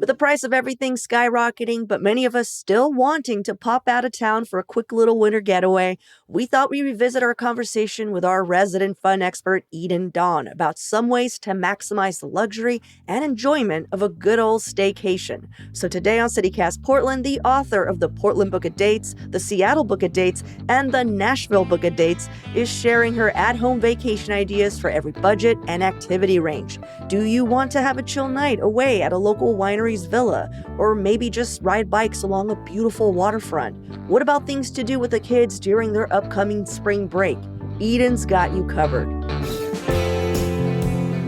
With the price of everything skyrocketing, but many of us still wanting to pop out of town for a quick little winter getaway, we thought we'd revisit our conversation with our resident fun expert, Eden Dawn, about some ways to maximize the luxury and enjoyment of a good old staycation. So today on CityCast Portland, the author of the Portland Book of Dates, the Seattle Book of Dates, and the Nashville Book of Dates is sharing her at-home vacation ideas for every budget and activity range. Do you want to have a chill night away at a local winery's villa, or maybe just ride bikes along a beautiful waterfront? What about things to do with the kids during their upcoming spring break? Eden's got you covered.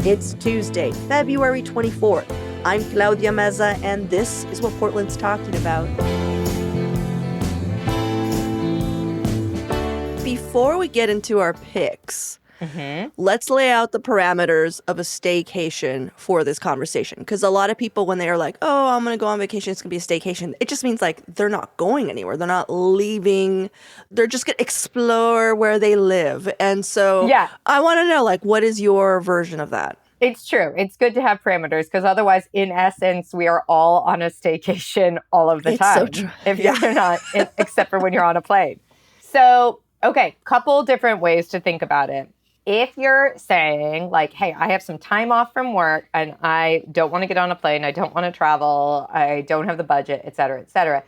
It's Tuesday, February 24th. I'm Claudia Meza, and this is what Portland's talking about. Before we get into our picks, let's lay out the parameters of a staycation for this conversation. Because a lot of people, when they are like, oh, I'm going to go on vacation, it's going to be a staycation, it just means like they're not going anywhere. They're not leaving. They're just going to explore where they live. And so I want to know, like, what is your version of that? It's true. It's good to have parameters because otherwise, in essence, we are all on a staycation all of the time. So true. If you're not, except for when you're on a plane. So, okay, couple different ways to think about it. If you're saying like, hey, I have some time off from work and I don't want to get on a plane, I don't want to travel, I don't have the budget, et cetera,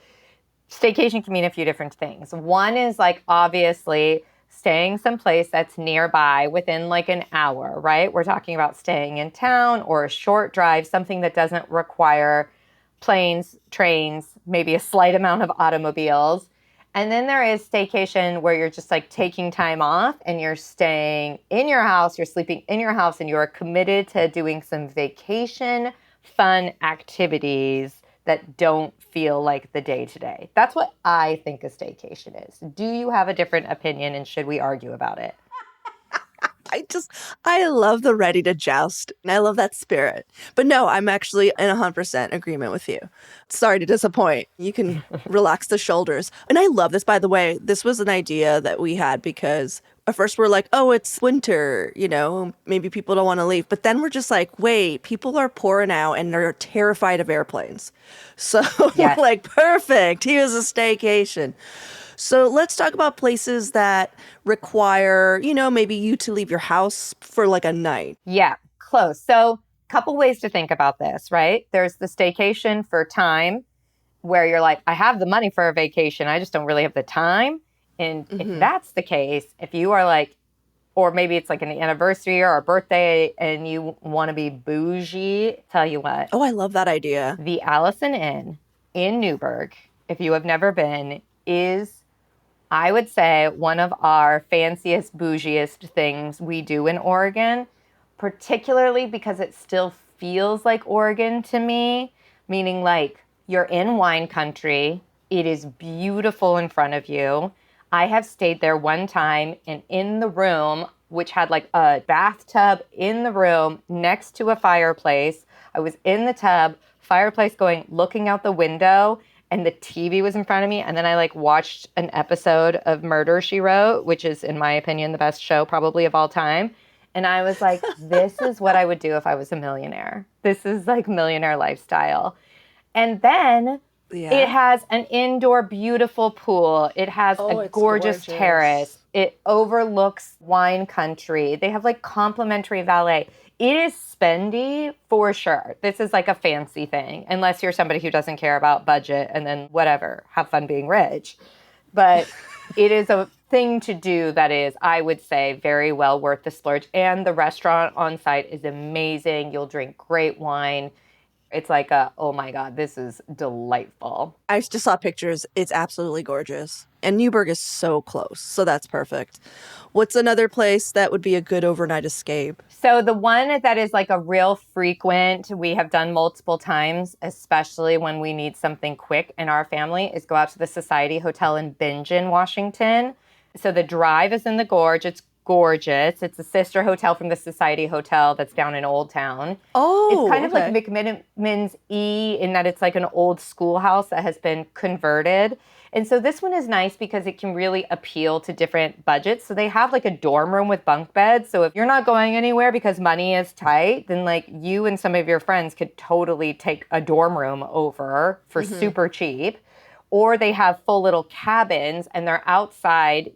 staycation can mean a few different things. One is like, obviously, staying someplace that's nearby within like an hour, right? We're talking about staying in town or a short drive, something that doesn't require planes, trains, maybe a slight amount of automobiles. And then there is staycation where you're just like taking time off and you're staying in your house, you're sleeping in your house, and you're committed to doing some vacation fun activities that don't feel like the day-to-day. That's what I think a staycation is. Do you have a different opinion, and should we argue about it? I love the ready to joust, and I love that spirit. But no, I'm actually in 100% agreement with you. Sorry to disappoint. You can relax the shoulders. And I love this, by the way. This was an idea that we had because at first we're like, oh, it's winter, you know, maybe people don't want to leave. But then we're just like, wait, people are poor now and they're terrified of airplanes. So we're like, perfect. Here's a staycation. So let's talk about places that require, you know, maybe you to leave your house for like a night. Yeah, close. So a couple ways to think about this, right? There's the staycation for time where you're like, I have the money for a vacation, I just don't really have the time. And if that's the case, if you are like, or maybe it's like an anniversary or a birthday and you want to be bougie, tell you what. Oh, I love that idea. The Allison Inn in Newburgh, if you have never been, is, I would say, one of our fanciest, bougiest things we do in Oregon, particularly because it still feels like Oregon to me, meaning like you're in wine country. It is beautiful in front of you. I have stayed there one time, and in the room, which had like a bathtub in the room next to a fireplace, I was in the tub, fireplace going, looking out the window, and the TV was in front of me. And then I like watched an episode of Murder, She Wrote, which is, in my opinion, the best show probably of all time. And I was like, this is what I would do if I was a millionaire. This is like millionaire lifestyle. And then it has an indoor beautiful pool. It has a gorgeous terrace. It overlooks wine country. They have like complimentary valet. It is spendy for sure. This is like a fancy thing, unless you're somebody who doesn't care about budget and then whatever, have fun being rich. But it is a thing to do that is, I would say, very well worth the splurge. And the restaurant on site is amazing. You'll drink great wine. It's like oh my God, this is delightful. I just saw pictures. It's absolutely gorgeous. And Newburgh is so close. So that's perfect. What's another place that would be a good overnight escape? So the one that is like a real frequent, we have done multiple times, especially when we need something quick in our family, is go out to the Society Hotel in Bingen, Washington. So the drive is in the gorge. It's gorgeous. It's a sister hotel from the Society Hotel that's down in Old Town. It's Oh, kind of like okay. McMiniman's E in that it's like an old schoolhouse that has been converted. And so this one is nice because it can really appeal to different budgets. So they have like a dorm room with bunk beds. So if you're not going anywhere because money is tight, then like you and some of your friends could totally take a dorm room over for super cheap. Or they have full little cabins and they're outside,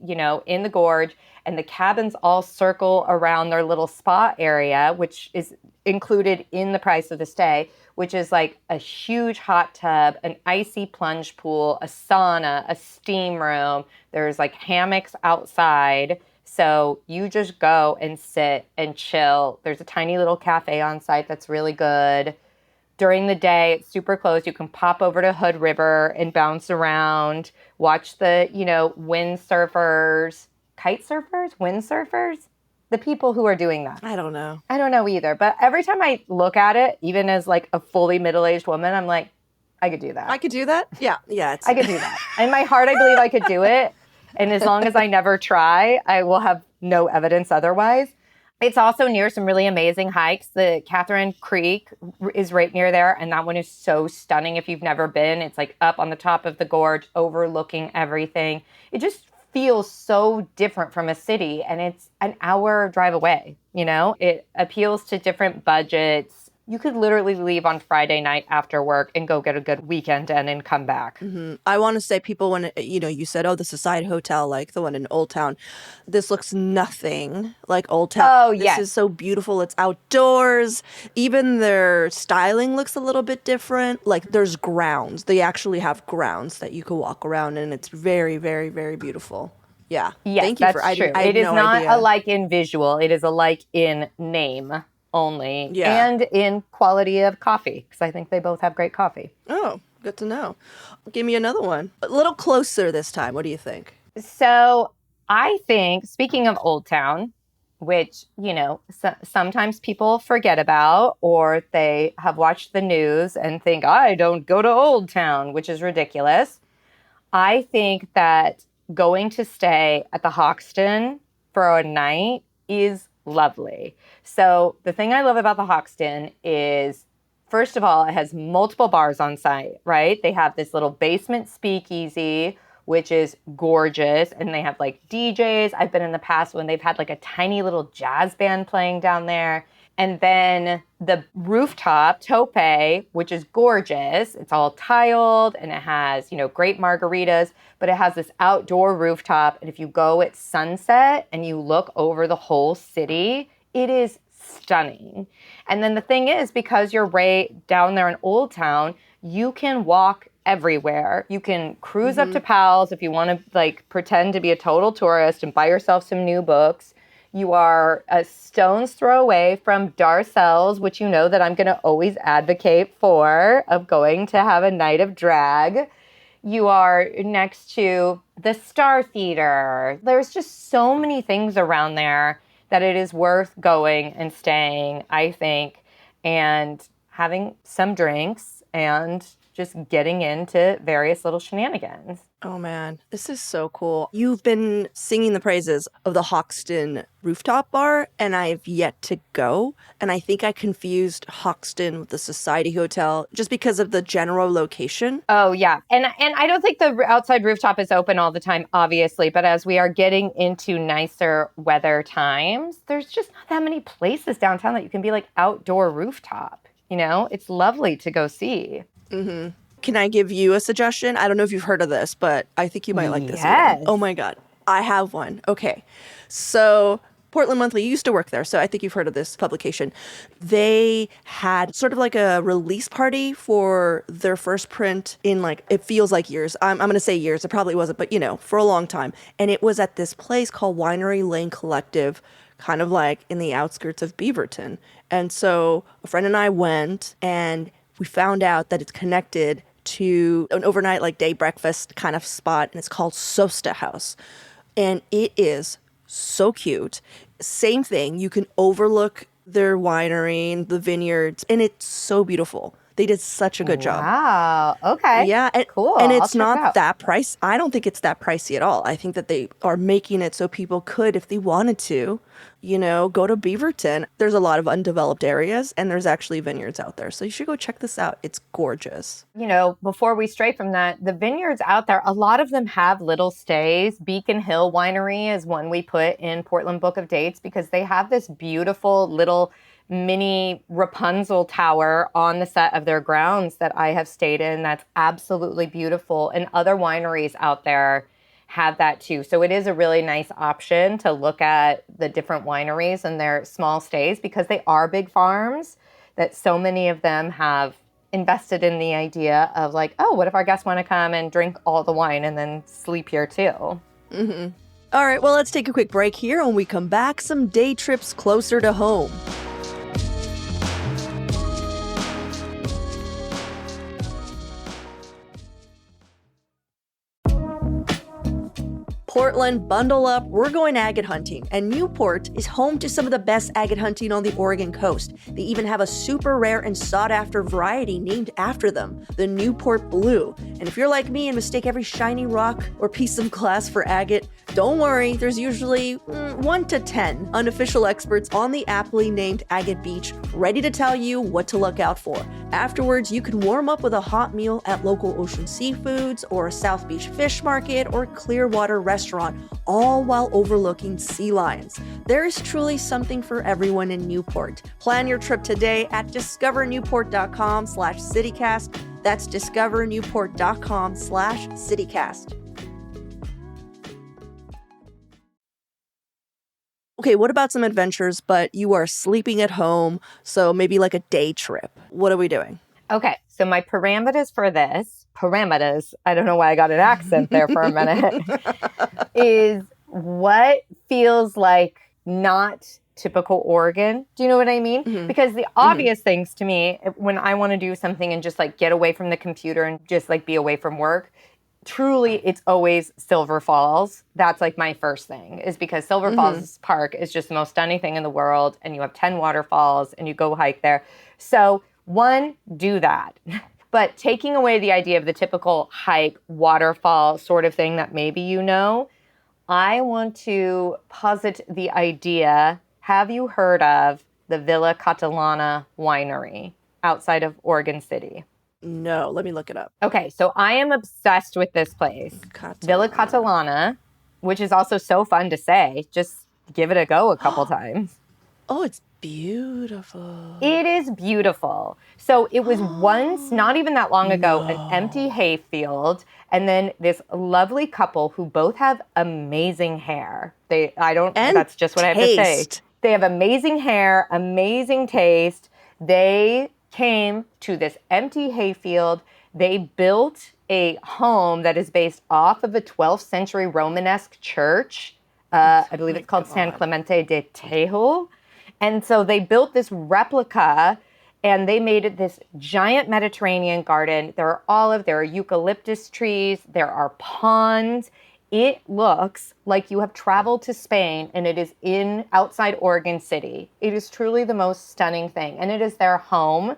in the gorge, and the cabins all circle around their little spa area, which is included in the price of the stay, which is like a huge hot tub, an icy plunge pool, a sauna, a steam room. There's like hammocks outside. So you just go and sit and chill. There's a tiny little cafe on site that's really good. During the day, it's super close. You can pop over to Hood River and bounce around, watch the, windsurfers, kite surfers, windsurfers, the people who are doing that. I don't know. I don't know either. But every time I look at it, even as like a fully middle-aged woman, I'm like, I could do that. I could do that? Yeah. Yeah. I could do that. In my heart, I believe I could do it. And as long as I never try, I will have no evidence otherwise. It's also near some really amazing hikes. The Catherine Creek is right near there, and that one is so stunning if you've never been. It's like up on the top of the gorge, overlooking everything. It just feels so different from a city, and it's an hour drive away, It appeals to different budgets. You could literally leave on Friday night after work and go get a good weekend in and come back. I want to say people when, you said, oh, the Society Hotel, like the one in Old Town. This looks nothing like Old Town. Oh, yes. This is so beautiful. It's outdoors. Even their styling looks a little bit different. Like there's grounds. They actually have grounds that you can walk around and it's very, very, very beautiful. Yeah. Yes, Thank you that's for I, true. I had It is no not idea. alike in visual. It is alike in name only, Yeah. and in quality of coffee, because I think they both have great coffee. Oh, good to know. Give me another one. A little closer this time. What do you think? So I think, speaking of Old Town, which, sometimes people forget about, or they have watched the news and think, I don't go to Old Town, which is ridiculous. I think that going to stay at the Hoxton for a night is lovely. So the thing I love about the Hoxton is, first of all, it has multiple bars on site, right? They have this little basement speakeasy, which is gorgeous. And they have like DJs. I've been in the past when they've had like a tiny little jazz band playing down there. And then the rooftop, Tope, which is gorgeous. It's all tiled and it has, great margaritas, but it has this outdoor rooftop. And if you go at sunset and you look over the whole city, it is stunning. And then the thing is, because you're right down there in Old Town, you can walk everywhere. You can cruise up to Powell's if you want to like pretend to be a total tourist and buy yourself some new books. You are a stone's throw away from Darcel's, which you know that I'm going to always advocate for, of going to have a night of drag. You are next to the Star Theater. There's just so many things around there that it is worth going and staying, I think, and having some drinks and just getting into various little shenanigans. Oh man, this is so cool. You've been singing the praises of the Hoxton rooftop bar, and I've yet to go. And I think I confused Hoxton with the Society Hotel just because of the general location. Oh, yeah. And I don't think the outside rooftop is open all the time, obviously. But as we are getting into nicer weather times, there's just not that many places downtown that you can be like outdoor rooftop. It's lovely to go see. Can I give you a suggestion? I don't know if you've heard of this, but I think you might like this Yes. one. Oh my God. I have one. Okay. So Portland Monthly, you used to work there, so I think you've heard of this publication. They had sort of like a release party for their first print in like, it feels like years. I'm going to say years. It probably wasn't, but for a long time. And it was at this place called Winery Lane Collective, kind of like in the outskirts of Beaverton. And so a friend and I went, and we found out that it's connected to an overnight like day breakfast kind of spot, and it's called Sosta House. And it is so cute. Same thing, you can overlook their winery and the vineyards, and it's so beautiful. They did such a good job. Wow. Okay. Yeah, Cool. and I'll it's check it not out. that price. I don't think it's that pricey at all. I think that they are making it so people could, if they wanted to, go to Beaverton. There's a lot of undeveloped areas, and there's actually vineyards out there. So you should go check this out. It's gorgeous. Before we stray from that, the vineyards out there, a lot of them have little stays. Beacon Hill Winery is one we put in Portland Book of Dates because they have this beautiful little mini Rapunzel tower on the set of their grounds that I have stayed in. That's absolutely beautiful. And other wineries out there have that too. So it is a really nice option to look at the different wineries and their small stays because they are big farms that so many of them have invested in the idea of like, oh, what if our guests want to come and drink all the wine and then sleep here too? All right, well, let's take a quick break here. When we come back, some day trips closer to home. Portland, bundle up, we're going agate hunting, and Newport is home to some of the best agate hunting on the Oregon coast. They even have a super rare and sought-after variety named after them, the Newport Blue. And if you're like me and mistake every shiny rock or piece of glass for agate, don't worry, there's usually 1 to 10 unofficial experts on the aptly named Agate Beach ready to tell you what to look out for. Afterwards, you can warm up with a hot meal at local Ocean Seafoods or a South Beach Fish Market or Clearwater restaurant, all while overlooking sea lions. There is truly something for everyone in Newport. Plan your trip today at discovernewport.com/citycast. That's discovernewport.com/citycast. Okay, what about some adventures, but you are sleeping at home, so maybe like a day trip? What are we doing? Okay, so my parameters, I don't know why I got an accent there for a minute, is what feels like not typical Oregon. Do you know what I mean? Because the obvious things to me, when I want to do something and just like get away from the computer and just like be away from work, truly it's always Silver Falls. That's like my first thing, is because Silver Falls Park is just the most stunning thing in the world, and you have 10 waterfalls and you go hike there. So one, do that. But taking away the idea of the typical hike, waterfall sort of thing that maybe I want to posit the idea. Have you heard of the Villa Catalana winery outside of Oregon City? No, let me look it up. Okay, so I am obsessed with this place. Villa Catalana, which is also so fun to say. Just give it a go a couple times. Oh, it's beautiful. It is beautiful. So it was once, not even that long ago, an empty hayfield, and then this lovely couple who both have amazing hair. That's just what I have to say. They have amazing hair, amazing taste. They came to this empty hayfield. They built a home that is based off of a 12th century Romanesque church. I believe it's called San Clemente de Tejo. And so they built this replica and they made it this giant Mediterranean garden. There are eucalyptus trees, there are ponds. It looks like you have traveled to Spain and it is outside Oregon City. It is truly the most stunning thing. And it is their home.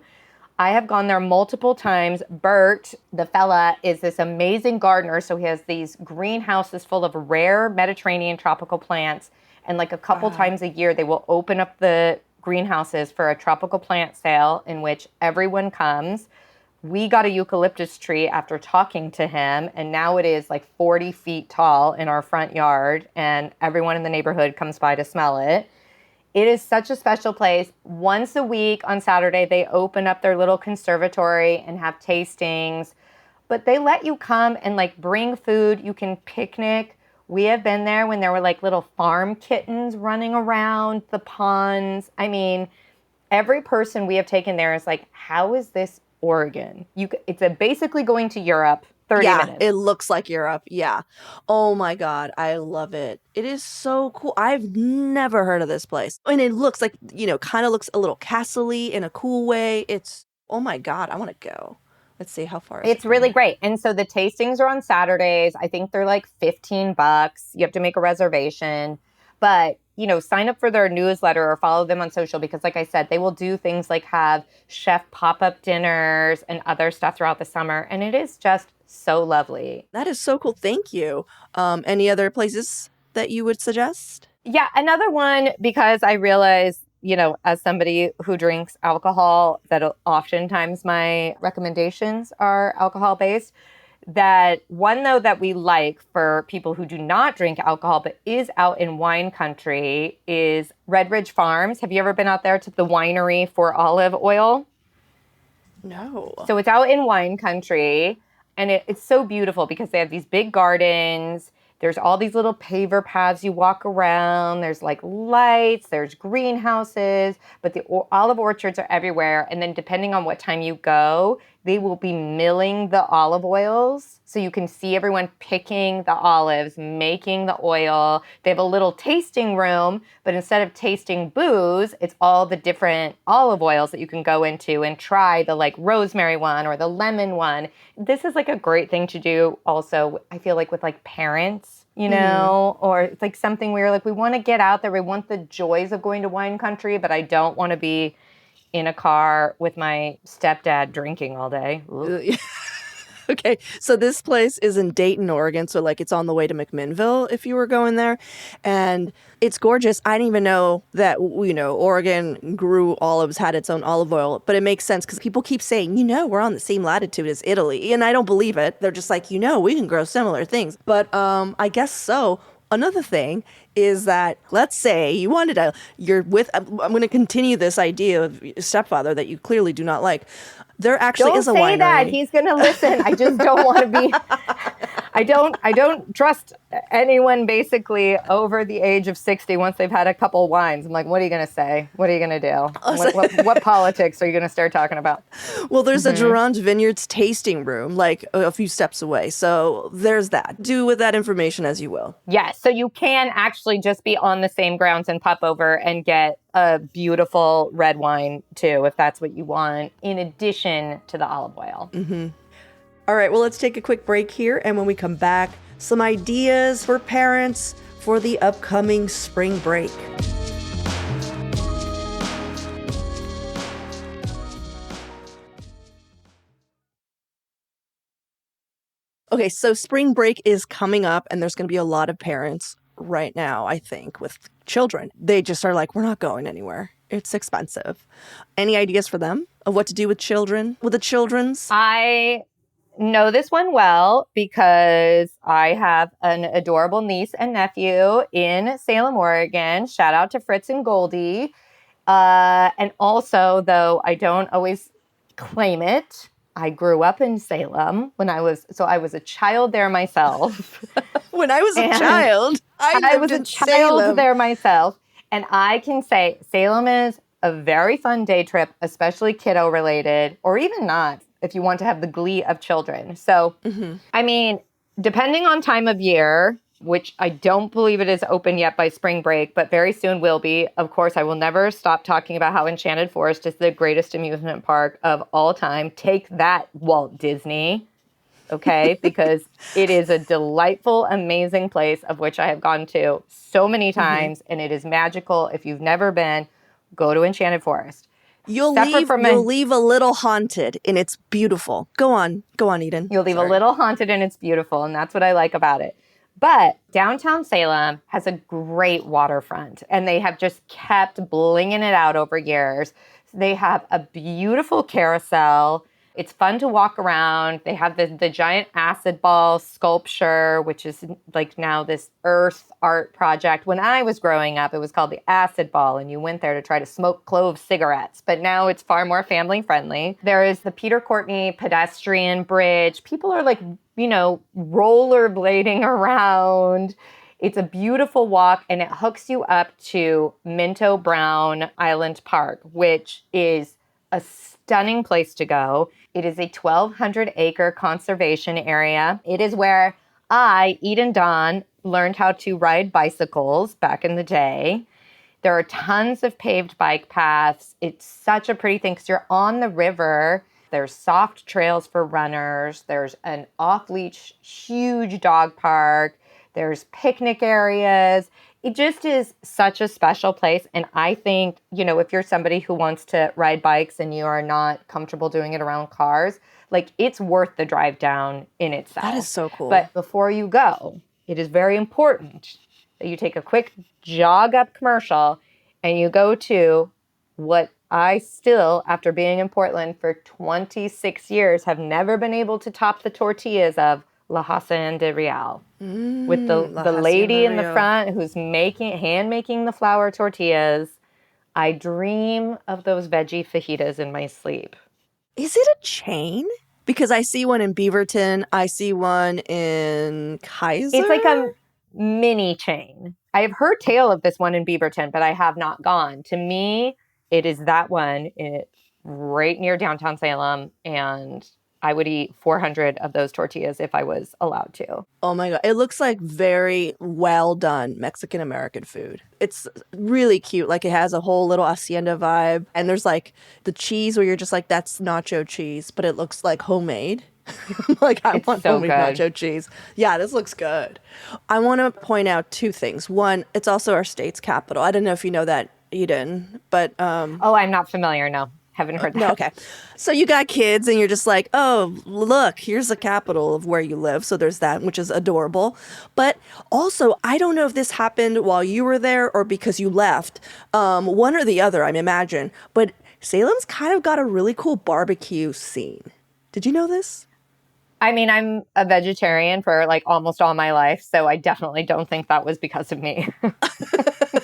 I have gone there multiple times. Bert, the fella, is this amazing gardener. So he has these greenhouses full of rare Mediterranean tropical plants. And like a couple times a year, they will open up the greenhouses for a tropical plant sale in which everyone comes. We got a eucalyptus tree after talking to him, and now it is like 40 feet tall in our front yard, and everyone in the neighborhood comes by to smell it. It is such a special place. Once a week on Saturday, they open up their little conservatory and have tastings, but they let you come and like bring food. You can picnic. We have been there when there were like little farm kittens running around the ponds. I mean, every person we have taken there is like, how is this Oregon? It's basically going to Europe, 30 minutes. Yeah, it looks like Europe. Yeah. Oh my God, I love it. It is so cool. I've never heard of this place. And it looks like, kind of looks a little castle-y in a cool way. Oh my God, I want to go. Let's see, how far is it? It's really great. And so the tastings are on Saturdays. I think they're like $15. You have to make a reservation. But sign up for their newsletter or follow them on social because, like I said, they will do things like have chef pop-up dinners and other stuff throughout the summer. And it is just so lovely. That is so cool. Thank you. Any other places that you would suggest? Yeah, another one, because I realize, as somebody who drinks alcohol, that oftentimes my recommendations are alcohol based. That one, though, that we like for people who do not drink alcohol but is out in wine country is Red Ridge Farms. Have you ever been out there to the winery for olive oil? No. So it's out in wine country, and it's so beautiful because they have these big gardens. There's all these little paver paths you walk around. There's like lights, there's greenhouses, but the olive orchards are everywhere. And then depending on what time you go, they will be milling the olive oils. So you can see everyone picking the olives, making the oil. They have a little tasting room, but instead of tasting booze, it's all the different olive oils that you can go into and try the like rosemary one or the lemon one. This is like a great thing to do also, I feel like, with like parents, or it's like something where like we want to get out there. We want the joys of going to wine country, but I don't want to be in a car with my stepdad drinking all day. Okay, so this place is in Dayton, Oregon, so like it's on the way to McMinnville if you were going there, and it's gorgeous. I didn't even know that Oregon grew olives, had its own olive oil, but it makes sense because people keep saying we're on the same latitude as Italy, and I don't believe it. They're just like we can grow similar things, but I guess so. Another thing is that, let's say you're with, I'm going to continue this idea of stepfather that you clearly do not like. There actually is a winery. Don't say that. He's going to listen. I just don't want to be, I don't trust anyone basically over the age of 60 once they've had a couple wines. I'm like, what are you going to say? What are you going to do? What politics are you going to start talking about? Well, there's a Durand Vineyards tasting room, like a few steps away. So there's that. Do with that information as you will. Yes. So you can actually just be on the same grounds and pop over and get a beautiful red wine too, if that's what you want, in addition to the olive oil. Mm-hmm. All right, well, let's take a quick break here. And when we come back, some ideas for parents for the upcoming spring break. Okay, so spring break is coming up, and there's going to be a lot of parents right now, I think, with children. They just are like, we're not going anywhere. It's expensive. Any ideas for them of what to do with children, with the children's? I know this one well because I have an adorable niece and nephew in Salem, Oregon. Shout out to Fritz and Goldie. And also, though I don't always claim it, I grew up in Salem I was a child there myself. When I was a child, I was a child there myself. And I can say Salem is a very fun day trip, especially kiddo related, or even not, if you want to have the glee of children. So, I mean, depending on time of year, which I don't believe it is open yet by spring break, but very soon will be. Of course, I will never stop talking about how Enchanted Forest is the greatest amusement park of all time. Take that, Walt Disney. Okay, because it is a delightful, amazing place of which I have gone to so many times, and it is magical. If you've never been, go to Enchanted Forest. You'll leave a little haunted, and it's beautiful. Go on, Eden. You'll leave a little haunted, and it's beautiful, and that's what I like about it. But downtown Salem has a great waterfront, and they have just kept blinging it out over years. They have a beautiful carousel. It's fun to walk around. They have the giant acid ball sculpture, which is like now this earth art project. When I was growing up, it was called the acid ball, and you went there to try to smoke clove cigarettes. But now it's far more family friendly. There is the Peter Courtney pedestrian bridge. People are like, rollerblading around. It's a beautiful walk, and it hooks you up to Minto Brown Island Park, which is a stunning place to go. It is a 1,200-acre conservation area. It is where I, Eden Dawn, learned how to ride bicycles back in the day. There are tons of paved bike paths. It's such a pretty thing because you're on the river. There's soft trails for runners. There's an off-leash, huge dog park. There's picnic areas. It just is such a special place. And I think, if you're somebody who wants to ride bikes and you are not comfortable doing it around cars, like it's worth the drive down in That is itself. so cool. But before you go, it is very important that you take a quick jog up Commercial and you go to what I still, after being in Portland for 26 years, have never been able to top the tortillas of La Hacienda Real with La the lady Hacienda in the Rio. front who's hand making the flour tortillas. I dream of those veggie fajitas in my sleep. Is it a chain? Because I see one in Beaverton. I see one in It's like Kaiser. a mini chain. I have heard tale of this one in Beaverton, but I have not gone. To me, it is that one right near downtown Salem, and I would eat 400 of those tortillas if I was allowed to. Oh my God. It looks like very well done Mexican American food. It's really cute. Like it has a whole little hacienda vibe. And there's like the cheese where you're just like, that's nacho cheese, but it looks like homemade. Like I It's want so homemade good. nacho cheese. Yeah, this looks good. I want to point out two things. One, it's also our state's capital. I don't know if you know that, Eden, but Oh, I'm not familiar. No, haven't heard no, that. okay. So you got kids and you're just like, oh, look, here's the capital of where you live. So there's that, which is adorable. But also, I don't know if this happened while you were there or because you left. One or the other, I imagine. But Salem's kind of got a really cool barbecue scene. Did you know this? I mean, I'm a vegetarian for like almost all my life, so I definitely don't think that was because of me.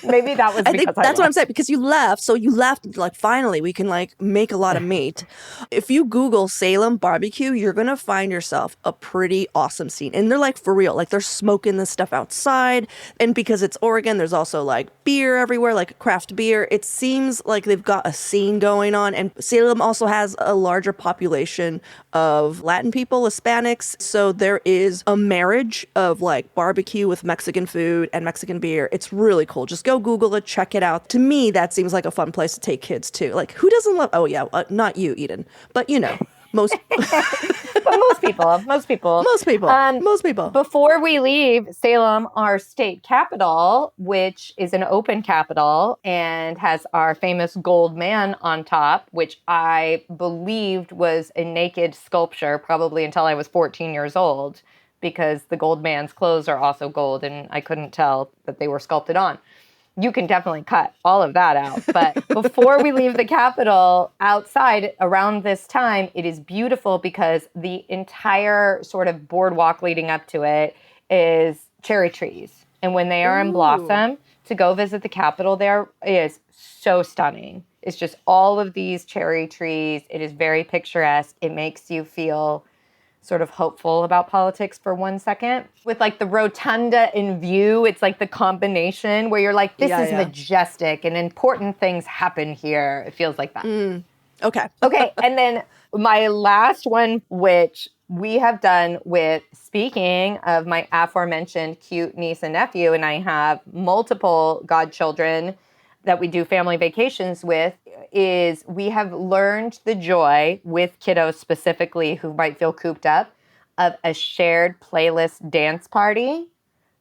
Maybe that was I think because I that's what I'm saying left. because you left. So you left, like, finally, we can, like, make a lot of meat. If you Google Salem barbecue, you're going to find yourself a pretty awesome scene. And they're, like, for real. Like, they're smoking this stuff outside. And because it's Oregon, there's also, like, beer everywhere, like craft beer. It seems like they've got a scene going on. And Salem also has a larger population of Latin people, Hispanics. So there is a marriage of, like, barbecue with Mexican food and Mexican beer. It's really cool. Just go Google it, check it out. To me, that seems like a fun place to take kids to. Like, who doesn't love? Oh yeah, not you, Eden, but most But most people. most people, Um, most people. Before we leave Salem, our state capital, which is an open capital and has our famous gold man on top, which I believed was a naked sculpture probably until I was 14 years old, because the gold man's clothes are also gold and I couldn't tell that they were sculpted on. You can definitely cut all of that out. But before we leave the Capitol, outside around this time, it is beautiful because the entire sort of boardwalk leading up to it is cherry trees. And when they are in Ooh, blossom, to go visit the Capitol there is so stunning. It's just all of these cherry trees. It is very picturesque. It makes you feel sort of hopeful about politics for 1 second. With like the rotunda in view, it's like the combination where you're like, this yeah, is yeah. majestic and important things happen here. It feels like that. Okay. Okay, and then my last one, which we have done with, speaking of my aforementioned cute niece and nephew, and I have multiple godchildren that we do family vacations with, is we have learned the joy with kiddos specifically who might feel cooped up of a shared playlist dance party.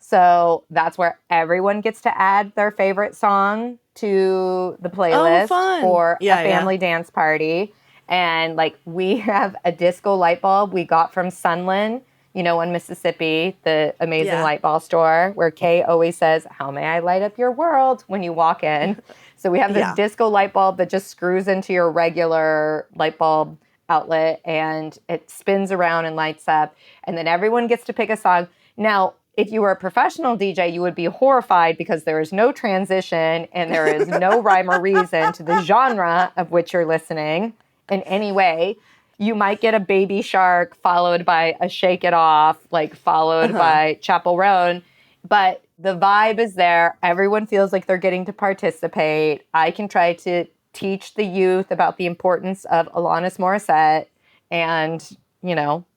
So that's where everyone gets to add their favorite song to the Oh, playlist fun. for a Yeah, yeah, family dance party. And like we have a disco light bulb we got from Sunland, in Mississippi, the amazing yeah, light bulb store where Kay always says, "How may I light up your world?" when you walk in. So we have this yeah. disco light bulb that just screws into your regular light bulb outlet and it spins around and lights up. And then everyone gets to pick a song. Now, if you were a professional DJ, you would be horrified because there is no transition and there is no rhyme or reason to the genre of which you're listening in any way. You might get a Baby Shark followed by a Shake It Off, like Uh followed huh. by Chapel Roan, but the vibe is there. Everyone feels like they're getting to participate. I can try to teach the youth about the importance of Alanis Morissette, and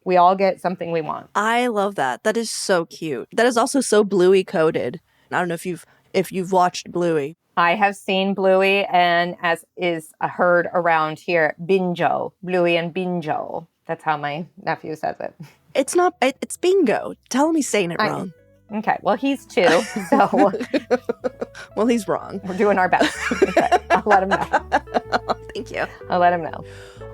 we all get something we want. I love that. That is so cute. That is also so Bluey coded. I don't know if you've watched Bluey. I have seen Bluey, and as is heard around here, Binjo, Bluey and Binjo. That's how my nephew says it. It's not. It's bingo. Tell me saying it I wrong. Okay, well, he's 2, so Well, he's wrong. we're doing our best. Okay, I'll let him know. Thank you. I'll let him know.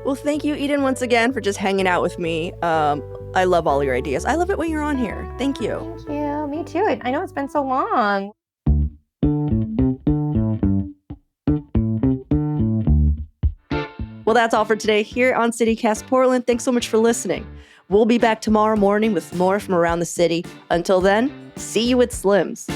Well, thank you, Eden, once again for just hanging out with me. I love all your ideas. I love it when you're on here. Thank you. Thank you. Me too. I know it's been so long. Well, that's all for today here on CityCast Portland. Thanks so much for listening. We'll be back tomorrow morning with more from around the city. Until then, see you at Slim's.